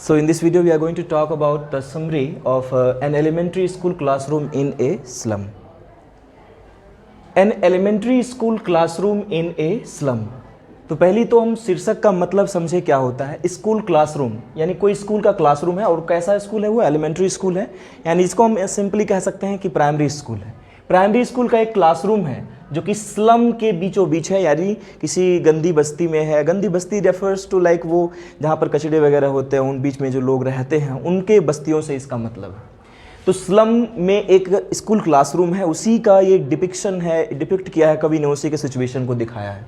So in this video we are going to talk about the summary of an elementary school classroom in a slum. An elementary school classroom in a slum. तो पहली तो हम शीर्षक का मतलब समझे क्या होता है। स्कूल क्लासरूम यानी कोई स्कूल का क्लासरूम है और कैसा स्कूल है, वो एलिमेंट्री स्कूल है, यानी इसको हम सिंपली कह सकते हैं कि प्राइमरी स्कूल है। प्राइमरी स्कूल का एक क्लासरूम है जो कि स्लम के बीचों बीच है, यानी किसी गंदी बस्ती में है। गंदी बस्ती रेफर्स टू लाइक वो जहाँ पर कचड़े वगैरह होते हैं, उन बीच में जो लोग रहते हैं उनके बस्तियों से इसका मतलब है। तो स्लम में एक स्कूल क्लासरूम है, उसी का ये डिपिक्शन है, डिपिक्ट किया है कवि ने, उसी के सिचुएशन को दिखाया है।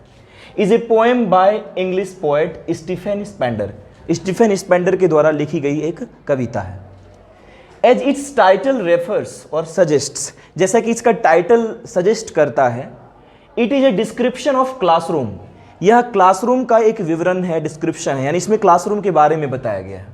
Is a poem by English poet Stephen Spender. Stephen Spender के द्वारा लिखी गई एक कविता है। एज इट्स टाइटल रेफर्स और सजेस्ट्स, जैसा कि इसका टाइटल सजेस्ट करता है, it is a description of classroom. यह क्लासरूम का एक विवरण है, डिस्क्रिप्शन है, यानी इसमें क्लासरूम के बारे में बताया गया है।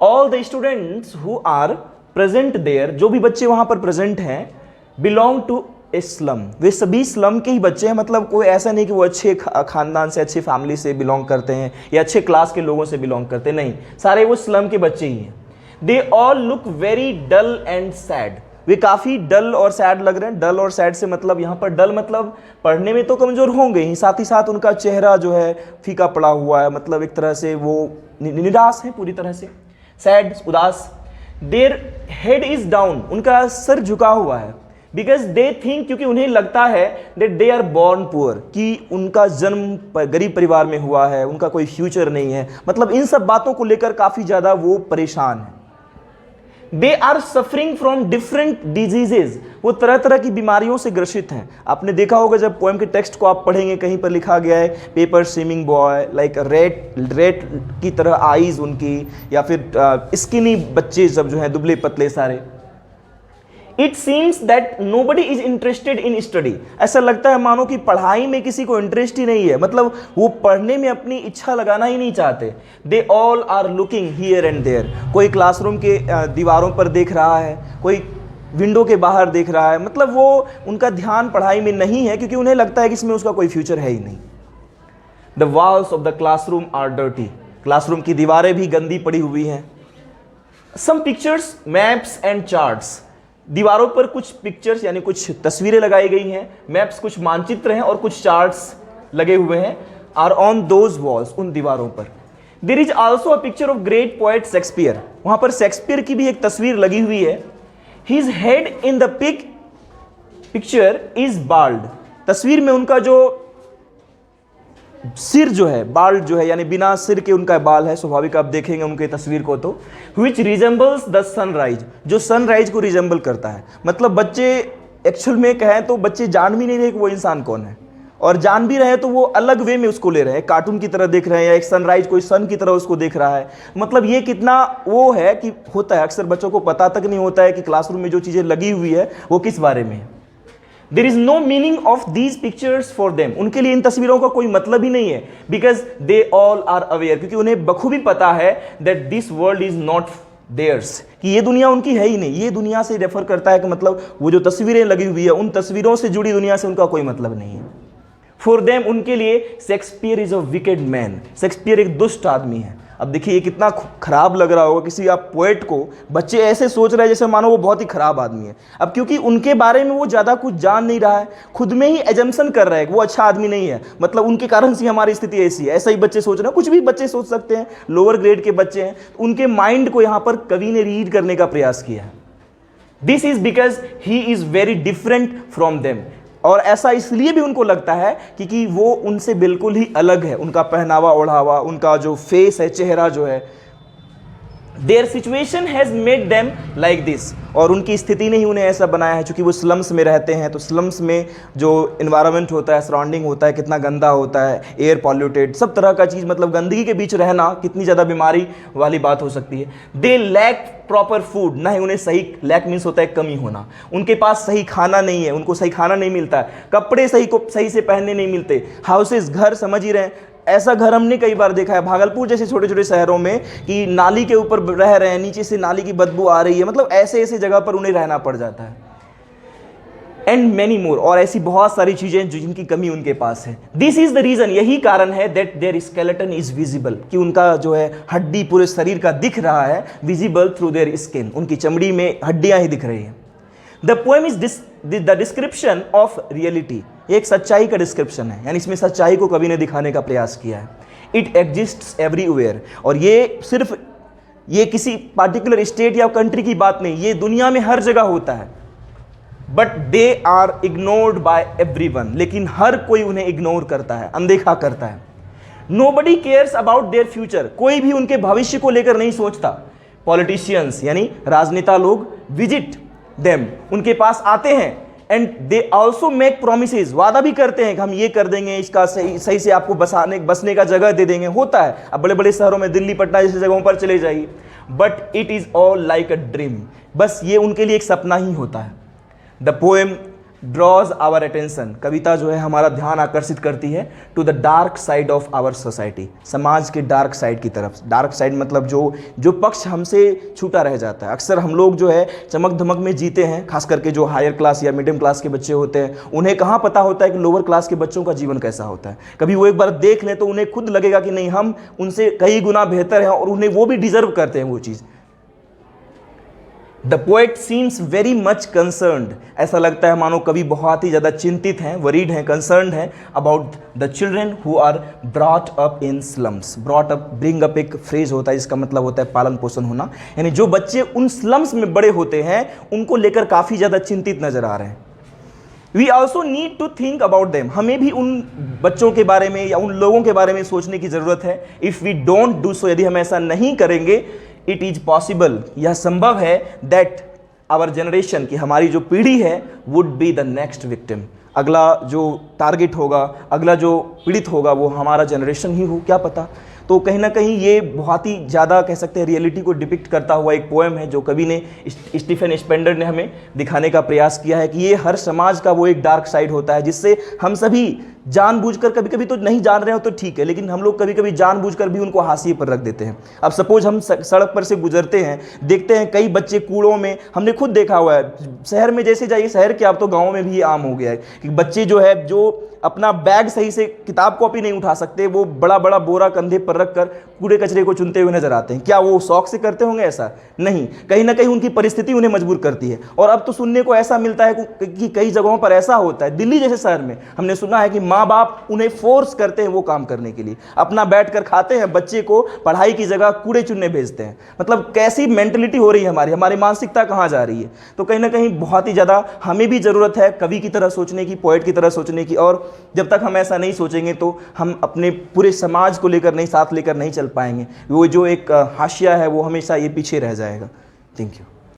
All the students who are present there, जो भी बच्चे वहां पर प्रेजेंट हैं, बिलोंग टू ए स्लम। वे सभी स्लम के ही बच्चे हैं, मतलब कोई ऐसा नहीं कि वो अच्छे खानदान से, अच्छी फैमिली से बिलोंग करते हैं या अच्छे क्लास के लोगों से बिलोंग करते हैं, नहीं, सारे वो स्लम के बच्चे ही हैं। They all look very dull and sad. They काफ़ी डल और सैड लग रहे हैं। डल और सैड से मतलब यहाँ पर डल मतलब पढ़ने में तो कमज़ोर होंगे ही, साथ ही साथ उनका चेहरा जो है फीका पड़ा हुआ है, मतलब एक तरह से वो निराश है पूरी तरह से। सैड, उदास। देयर हेड इज डाउन, उनका सर झुका हुआ है। बिकॉज दे थिंक, क्योंकि उन्हें लगता है that they are born poor, कि उनका जन्म गरीब परिवार में हुआ है, उनका कोई फ्यूचर नहीं है। मतलब इन सब बातों को लेकर काफ़ी ज़्यादा वो परेशान है। They are suffering from different diseases, वो तरह तरह की बीमारियों से ग्रसित हैं। आपने देखा होगा जब पोएम के टेक्स्ट को आप पढ़ेंगे, कहीं पर लिखा गया है paper swimming boy, like rate की तरह आईज उनकी, या फिर स्किनी बच्चे जब जो हैं दुबले पतले सारे। It seems that nobody is interested in study, ऐसा लगता है मानो कि पढ़ाई में किसी को इंटरेस्ट ही नहीं है, मतलब वो पढ़ने में अपनी इच्छा लगाना ही नहीं चाहते। They all are looking here and there, कोई क्लासरूम के दीवारों पर देख रहा है, कोई विंडो के बाहर देख रहा है, मतलब वो उनका ध्यान पढ़ाई में नहीं है, क्योंकि उन्हें लगता है कि इसमें उसका कोई फ्यूचर है ही नहीं। The walls of the classroom are dirty, classroom की दीवारें भी गंदी पड़ी हुई हैं। Some pictures, maps and charts, दीवारों पर कुछ पिक्चर्स यानी कुछ तस्वीरें लगाई गई हैं, मैप्स कुछ मानचित्र हैं और कुछ चार्ट्स लगे हुए हैं, आर ऑन दोज वॉल्स, उन दीवारों पर। There is also a picture of great poet Shakespeare, वहां पर शेक्सपियर की भी एक तस्वीर लगी हुई है। His head in the picture is bald, तस्वीर में उनका जो सिर जो है, बाल्ड जो है, यानी बिना सिर के उनका बाल है, स्वाभाविक आप देखेंगे उनके तस्वीर को तो। विच रिजेंबल्स द सनराइज, जो सनराइज को रिजेंबल करता है। मतलब बच्चे एक्चुअल में कहें तो बच्चे जान भी नहीं रहे कि वो इंसान कौन है, और जान भी रहे तो वो अलग वे में उसको ले रहे हैं, कार्टून की तरह देख रहे हैं, या एक सनराइज कोई सन की तरह उसको देख रहा है। मतलब ये कितना वो है कि होता है, अक्सर बच्चों को पता तक नहीं होता है कि क्लासरूम में जो चीज़ें लगी हुई है वो किस बारे में है। There is no meaning of these pictures for them, उनके लिए इन तस्वीरों का कोई मतलब ही नहीं है। Because they all are aware, क्योंकि उन्हें बखूबी पता है that this world is not theirs, कि ये दुनिया उनकी है ही नहीं। ये दुनिया से रेफर करता है कि मतलब वो जो तस्वीरें लगी हुई है, उन तस्वीरों से जुड़ी दुनिया से उनका कोई मतलब नहीं है। For them, उनके लिए Shakespeare is a wicked man, Shakespeare एक दुष्ट आदमी है। अब देखिए ये कितना खराब लग रहा होगा किसी आप पोएट को, बच्चे ऐसे सोच रहे हैं जैसे मानो वो बहुत ही खराब आदमी है। अब क्योंकि उनके बारे में वो ज़्यादा कुछ जान नहीं रहा है, खुद में ही एजम्पशन कर रहा है कि वो अच्छा आदमी नहीं है, मतलब उनके कारण से हमारी स्थिति ऐसी है। ऐसा ही बच्चे सोच रहे हैं, कुछ भी बच्चे सोच सकते हैं, लोअर ग्रेड के बच्चे हैं। उनके माइंड को यहाँ पर कवि ने रीड करने का प्रयास किया है। This is because he is very different from them, और ऐसा इसलिए भी उनको लगता है क्योंकि वो उनसे बिल्कुल ही अलग है। उनका पहनावा ओढ़ावा, उनका जो फेस है, चेहरा जो है। There situation has made them like this, और उनकी स्थिति ने ही उन्हें ऐसा बनाया है। चूँकि वो स्लम्स में रहते हैं, तो स्लम्स में जो इन्वायरमेंट होता है, सराउंडिंग होता है, कितना गंदा होता है, एयर पॉल्यूटेड, सब तरह का चीज़, मतलब गंदगी के बीच रहना कितनी ज़्यादा बीमारी वाली बात हो सकती है। दे लैक प्रॉपर फूड, ना ही उन्हें सही, लैक मीन्स होता है कमी होना, उनके पास सही खाना नहीं है, उनको सही खाना नहीं मिलता है, कपड़े सही से पहनने नहीं मिलते। हाउसेस, घर, समझ ही रहे हैं, ऐसा घर हमने कई बार देखा है भागलपुर जैसे छोटे छोटे शहरों में कि नाली के ऊपर रह रहे हैं, नीचे से नाली की बदबू आ रही है, मतलब ऐसे ऐसे जगह पर उन्हें रहना पड़ जाता है। एंड मैनी मोर, और ऐसी बहुत सारी चीजें जिनकी कमी उनके पास है। दिस इज द रीजन, यही कारण है that their skeleton is visible, कि उनका जो है हड्डी पूरे शरीर का दिख रहा है, विजिबल थ्रू देयर स्किन, उनकी चमड़ी में हड्डियां ही दिख रही हैं। The poem is the description of reality, एक सच्चाई का डिस्क्रिप्शन है, यानी इसमें सच्चाई को कवि ने दिखाने का प्रयास किया है। इट एग्जिस्ट्स एवरीवेयर, और ये किसी पार्टिकुलर स्टेट या कंट्री की बात नहीं, ये दुनिया में हर जगह होता है। But they are ignored by everyone, लेकिन हर कोई उन्हें इग्नोर करता है, अनदेखा करता है। Nobody cares about their future, कोई भी उनके भविष्य को लेकर नहीं सोचता। पॉलिटिशियंस यानी राजनेता लोग विजिट देम, उनके पास आते हैं, and they also make promises, वादा भी करते हैं कि हम ये कर देंगे, इसका सही से आपको बसने का जगह दे देंगे। होता है, अब बड़े बड़े शहरों में, दिल्ली पटना जैसे जगहों पर चले जाइए। But it is all like a dream, बस ये उनके लिए एक सपना ही होता है। The poem draws our attention, कविता जो है हमारा ध्यान आकर्षित करती है to the dark side of our society, समाज के डार्क साइड की तरफ। डार्क साइड मतलब जो पक्ष हमसे छूटा रह जाता है। अक्सर हम लोग जो है चमक धमक में जीते हैं, खास करके जो हायर क्लास या मिडिल क्लास के बच्चे होते हैं, उन्हें कहाँ पता होता है कि लोअर क्लास के बच्चों का जीवन कैसा होता है। कभी वो एक बार देख लें तो उन्हें खुद लगेगा कि नहीं, हम उनसे कई गुना बेहतर हैं, और उन्हें वो भी डिजर्व करते हैं वो चीज़। The poet seems very much concerned, ऐसा लगता है मानो कवि बहुत ही ज़्यादा चिंतित हैं, वरीड हैं, कंसर्न्ड हैं about the children who are brought up in slums. Brought up, bring up एक फ्रेज होता है जिसका मतलब होता है पालन पोषण होना, यानी जो बच्चे उन स्लम्स में बड़े होते हैं उनको लेकर काफ़ी ज़्यादा चिंतित नजर आ रहे हैं। We also need to think about them, हमें भी उन बच्चों के बारे में या उन लोगों के बारे में सोचने की ज़रूरत है। If we don't do so, यदि हम ऐसा नहीं करेंगे, इट इज पॉसिबल, यह संभव है, दैट आवर जनरेशन, की हमारी जो पीढ़ी है, would be the next victim, अगला जो टारगेट होगा, अगला जो पीड़ित होगा वो हमारा जनरेशन ही हो, क्या पता। तो कहीं ना कहीं ये बहुत ही ज़्यादा कह सकते हैं रियलिटी को डिपिक्ट करता हुआ एक पोएम है जो कवि ने, स्टीफन स्पेंडर ने हमें दिखाने का प्रयास किया है कि ये हर समाज का वो एक डार्क साइड होता है जिससे हम सभी जानबूझकर, कभी कभी तो नहीं जान रहे हो तो ठीक है, लेकिन हम लोग कभी कभी जानबूझकर भी उनको हाशिए पर रख देते हैं। अब सपोज हम सड़क पर से गुजरते हैं, देखते हैं कई बच्चे कूड़ों में, हमने खुद देखा हुआ है, शहर में जैसे जाइए, शहर के अब तो गाँव में भी ये आम हो गया है कि बच्चे जो है जो अपना बैग सही से, किताब कॉपी नहीं उठा सकते, वो बड़ा बड़ा बोरा कंधे पर रखकर कूड़े कचरे को चुनते हुए नजर आते हैं। क्या वो शौक से करते होंगे? ऐसा नहीं, कहीं ना कहीं उनकी परिस्थिति उन्हें मजबूर करती है। और अब तो सुनने को ऐसा मिलता है कि कई जगहों पर ऐसा होता है, दिल्ली जैसे शहर में हमने सुना है कि माँ बाप उन्हें फोर्स करते हैं वो काम करने के लिए, अपना बैठकर खाते हैं, बच्चे को पढ़ाई की जगह कूड़े चुनने भेजते हैं। मतलब कैसी मेंटलिटी हो रही है हमारी मानसिकता कहाँ जा रही है। तो कहीं ना कहीं बहुत ही ज़्यादा हमें भी ज़रूरत है कवि की तरह सोचने की, पोएट की तरह सोचने की, और जब तक हम ऐसा नहीं सोचेंगे तो हम अपने पूरे समाज को लेकर नहीं, साथ लेकर नहीं चल पाएंगे। वो जो एक हाशिया है वो हमेशा ये पीछे रह जाएगा। Thank you.